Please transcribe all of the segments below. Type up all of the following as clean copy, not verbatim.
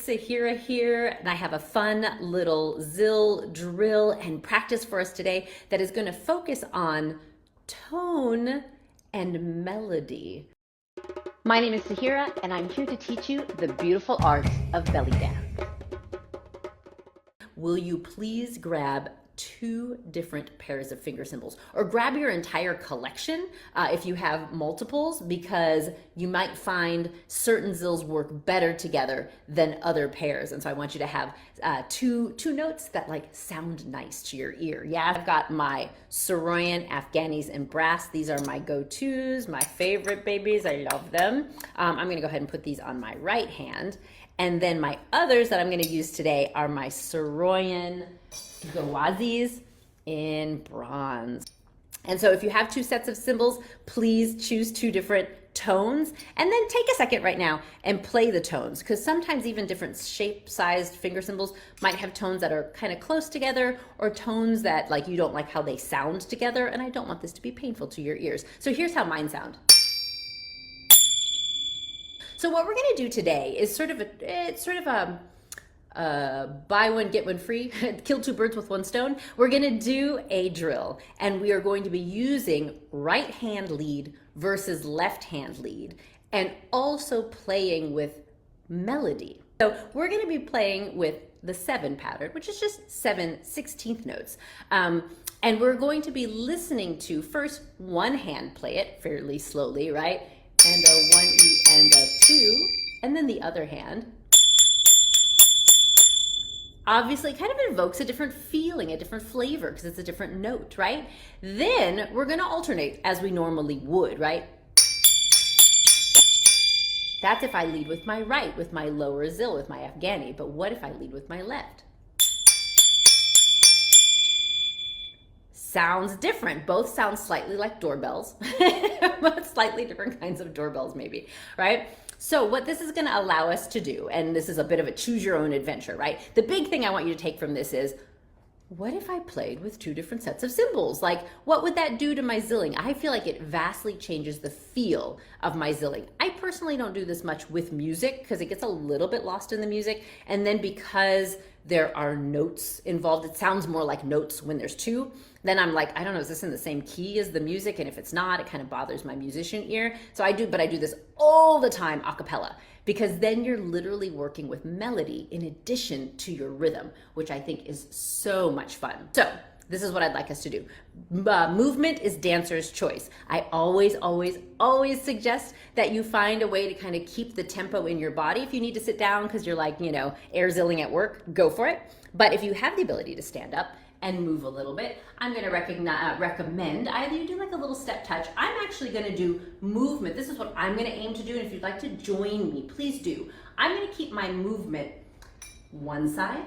Sahira here, and I have a fun little zill drill and practice for us today that is going to focus on tone and melody. My name is Sahira, and I'm here to teach you the beautiful art of belly dance. Will you please grab 2 different pairs of finger cymbals, or grab your entire collection if you have multiples, because you might find certain zills work better together than other pairs. And so I want you to have two notes that like sound nice to your ear. Yeah, I've got my Saroyan, Afghanis, and brass. These are my go-tos, my favorite babies. I love them. I'm gonna go ahead and put these on my right hand. And then my others that I'm gonna use today are my Saroyan Gawazis in bronze. And so if you have 2 sets of cymbals, please choose 2 different tones, and then take a second right now and play the tones, because sometimes even different shape-sized finger cymbals might have tones that are kind of close together, or tones that like you don't like how they sound together, and I don't want this to be painful to your ears. So here's how mine sound. So what we're going to do today is sort of a buy one, get one free, kill 2 birds with 1 stone. We're going to do a drill, and we are going to be using right hand lead versus left hand lead, and also playing with melody. So we're going to be playing with the 7 pattern, which is just 7 16th notes. And we're going to be listening to first one hand play it fairly slowly, right? And a 1 E and a 2, and then the other hand. Obviously kind of invokes a different feeling, a different flavor, because it's a different note, right? Then we're gonna alternate as we normally would, right? That's if I lead with my right, with my lower zill, with my Afghani. But what if I lead with my left? Sounds different. Both sound slightly like doorbells, but slightly different kinds of doorbells maybe, right? So what this is gonna allow us to do, and this is a bit of a choose your own adventure, right? The big thing I want you to take from this is, what if I played with 2 different sets of cymbals? Like, what would that do to my zilling? I feel like it vastly changes the feel of my zilling. I personally don't do this much with music because it gets a little bit lost in the music. And then because there are notes involved, it sounds more like notes when there's 2. Then I'm like, I don't know, is this in the same key as the music? And if it's not, it kind of bothers my musician ear. So I do this all the time a cappella, because then you're literally working with melody in addition to your rhythm, which I think is so much fun. So this is what I'd like us to do. Movement is dancer's choice. I always suggest that you find a way to kind of keep the tempo in your body. If you need to sit down because you're like, air zilling at work, go for it. But if you have the ability to stand up and move a little bit, I'm going to recommend either you do like a little step touch. I'm actually going to do movement. This is what I'm going to aim to do, and if you'd like to join me, please do. I'm going to keep my movement one side,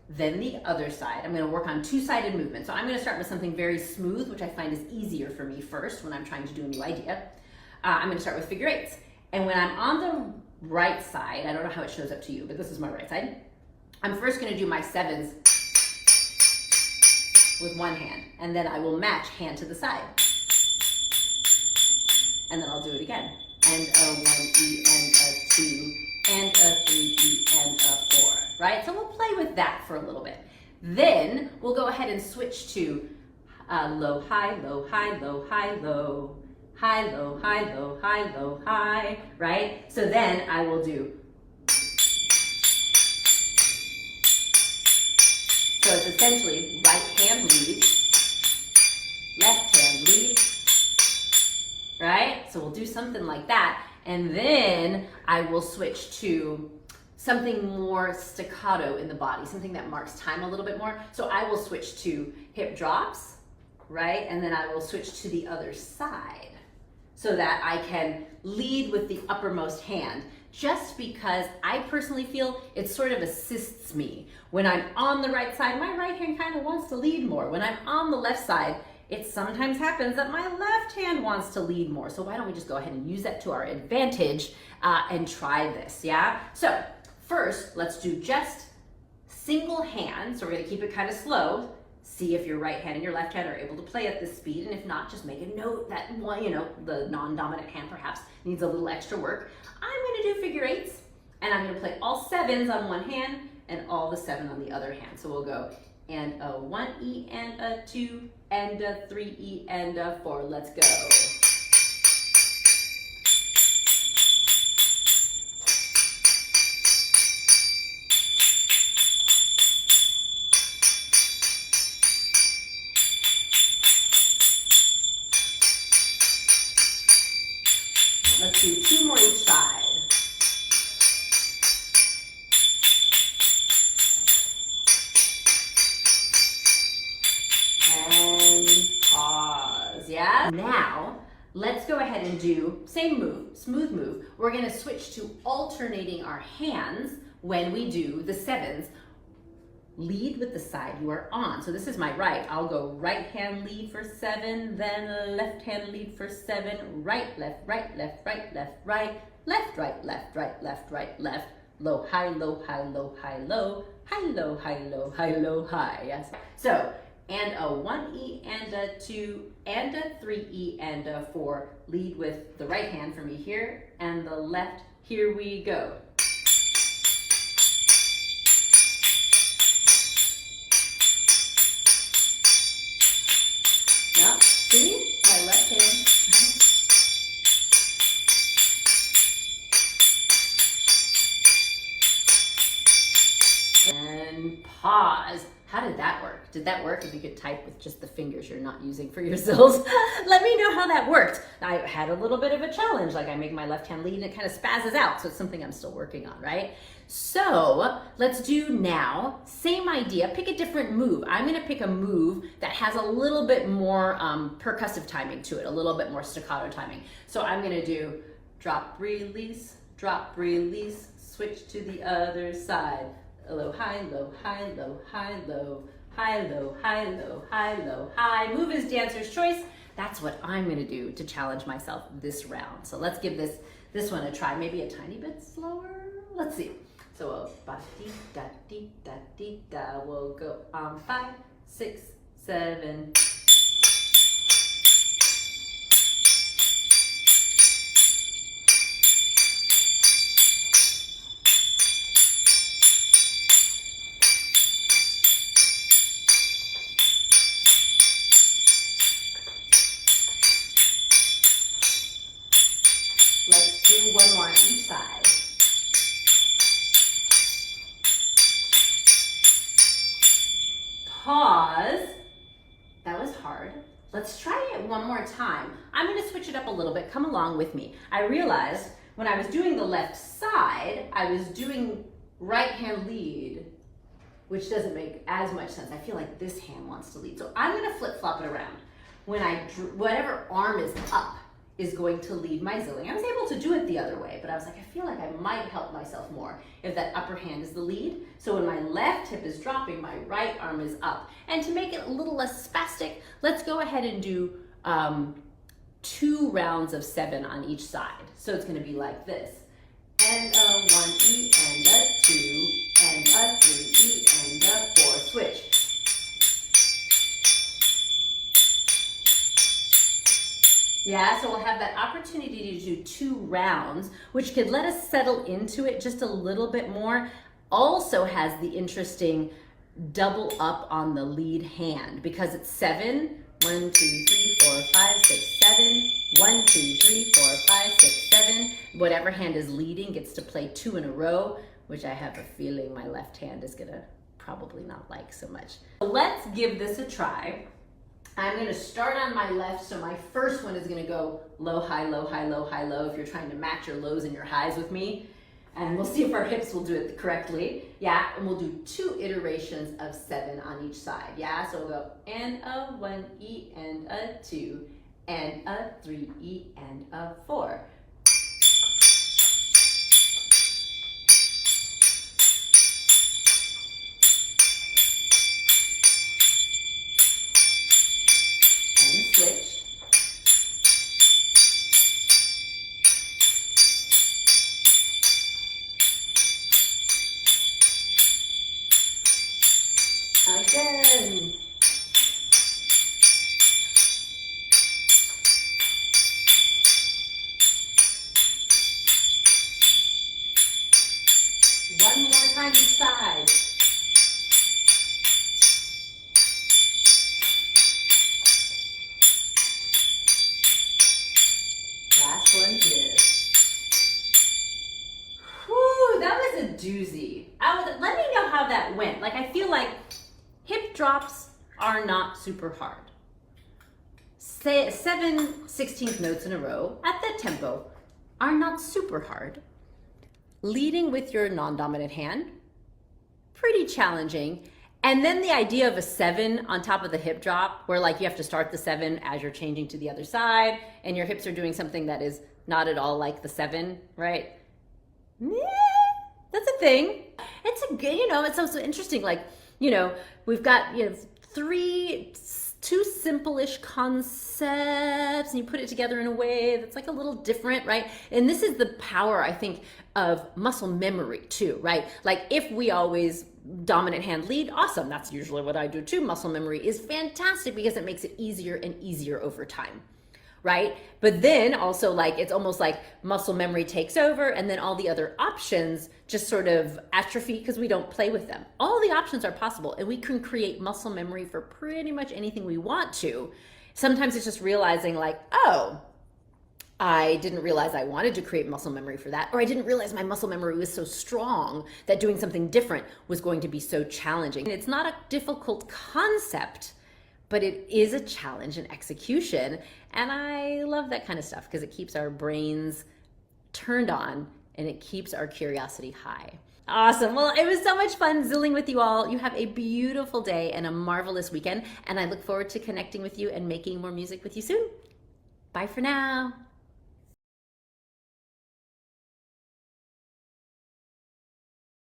then the other side. I'm going to work on 2-sided movement. So I'm going to start with something very smooth, which I find is easier for me first when I'm trying to do a new idea. I'm going to start with figure 8s. And when I'm on the right side, I don't know how it shows up to you, but this is my right side. I'm first going to do my 7s with one hand, and then I will match hand to the side. And then I'll do it again. And a 1 E and a 2 and a 3 E and a 4, right? So we'll play with that for a little bit. Then we'll go ahead and switch to low, high, low, high, low, high, low, high, low, high, low, high, low, high, right? So then I will do. So it's essentially right hand lead, left hand lead, right? So we'll do something like that. And then I will switch to something more staccato in the body, something that marks time a little bit more. So I will switch to hip drops, right? And then I will switch to the other side so that I can lead with the uppermost hand, just because I personally feel it sort of assists me. When I'm on the right side, my right hand kind of wants to lead more. When I'm on the left side, it sometimes happens that my left hand wants to lead more. So why don't we just go ahead and use that to our advantage and try this, yeah? So first, let's do just single hand. So we're gonna keep it kind of slow. See if your right hand and your left hand are able to play at this speed, and if not, just make a note that one, the non-dominant hand perhaps needs a little extra work. I'm gonna do figure 8s, And I'm going to play all sevens on one hand and all the 7 on the other hand. So we'll go and a 1E and a 2 and a 3E and a 4. Let's go. Let's do 2 more each side. Yeah. Now, let's go ahead and do same move, smooth move. We're going to switch to alternating our hands when we do the 7s. Lead with the side you are on. So this is my right. I'll go right hand lead for 7, then left hand lead for 7, right, left, right, left, right, left, right, left, right, left, right, left, right, left, low, high, low, high, low, high, low, high, low, high, low, high, low, high. Yes. So, and a 1E and a 2 and a 3E and a 4. Lead with the right hand for me here and the left. Here we go. Now, see? My left hand. And pause. How did that work? Did that work if you could type with just the fingers you're not using for your zills? Let me know how that worked. I had a little bit of a challenge, like I make my left hand lead and it kind of spazzes out, so it's something I'm still working on, right? So let's do now, same idea, pick a different move. I'm gonna pick a move that has a little bit more percussive timing to it, a little bit more staccato timing. So I'm gonna do drop, release, switch to the other side. Low, high, low, high, low, high, low, high, low, high, low, high, low, high. Move is dancer's choice. That's what I'm gonna do to challenge myself this round. So let's give this one a try. Maybe a tiny bit slower. Let's see. So ba-dee-da-dee-da-dee-da. We'll go 5, 6, 7. Let's do one more on each side. Pause. That was hard. Let's try it one more time. I'm going to switch it up a little bit. Come along with me. I realized when I was doing the left side, I was doing right hand lead, which doesn't make as much sense. I feel like this hand wants to lead. So I'm going to flip-flop it around. When whatever arm is up is going to lead my zilling. I was able to do it the other way, but I was like, I feel like I might help myself more if that upper hand is the lead. So when my left hip is dropping, my right arm is up. And to make it a little less spastic, let's go ahead and do 2 rounds of 7 on each side. So it's gonna be like this. And a 1E and a 2 and a 3E and a 4. Switch. Yeah, so we'll have that opportunity to do 2 rounds, which could let us settle into it just a little bit more. Also has the interesting double up on the lead hand because it's 7. 1, 2, 3, 4, 5, 6, 7. 1, 2, 3, 4, 5, 6, 7. Whatever hand is leading gets to play 2 in a row, which I have a feeling my left hand is gonna probably not like so much. Let's give this a try. I'm going to start on my left, so my first one is going to go low, high, low, high, low, high, low, if you're trying to match your lows and your highs with me. And we'll see if our hips will do it correctly. Yeah, and we'll do 2 iterations of 7 on each side. Yeah, so we'll go and a 1E and a 2 and a 3E and a 4. Switch. Again. tiny sides. Last one here. Whew, that was a doozy. Let me know how that went. Like, I feel like hip drops are not super hard. Say 7/16 notes in a row at that tempo are not super hard. Leading with your non-dominant hand, pretty challenging. And then the idea of a 7 on top of the hip drop, where like you have to start the 7 as you're changing to the other side, and your hips are doing something that is not at all like the 7, right? Yeah, that's a thing. It's a good, it's also interesting. Like, we've got, two simple-ish concepts, and you put it together in a way that's like a little different, right? And this is the power, I think, of muscle memory too, right? Like if we always dominant hand lead, awesome. That's usually what I do too. Muscle memory is fantastic because it makes it easier and easier over time, right? But then also like, it's almost like muscle memory takes over and then all the other options just sort of atrophy because we don't play with them. All the options are possible and we can create muscle memory for pretty much anything we want to. Sometimes it's just realizing like, oh, I didn't realize I wanted to create muscle memory for that, or I didn't realize my muscle memory was so strong that doing something different was going to be so challenging. And it's not a difficult concept, but it is a challenge in execution. And I love that kind of stuff because it keeps our brains turned on and it keeps our curiosity high. Awesome. Well, it was so much fun zilling with you all. You have a beautiful day and a marvelous weekend. And I look forward to connecting with you and making more music with you soon. Bye for now.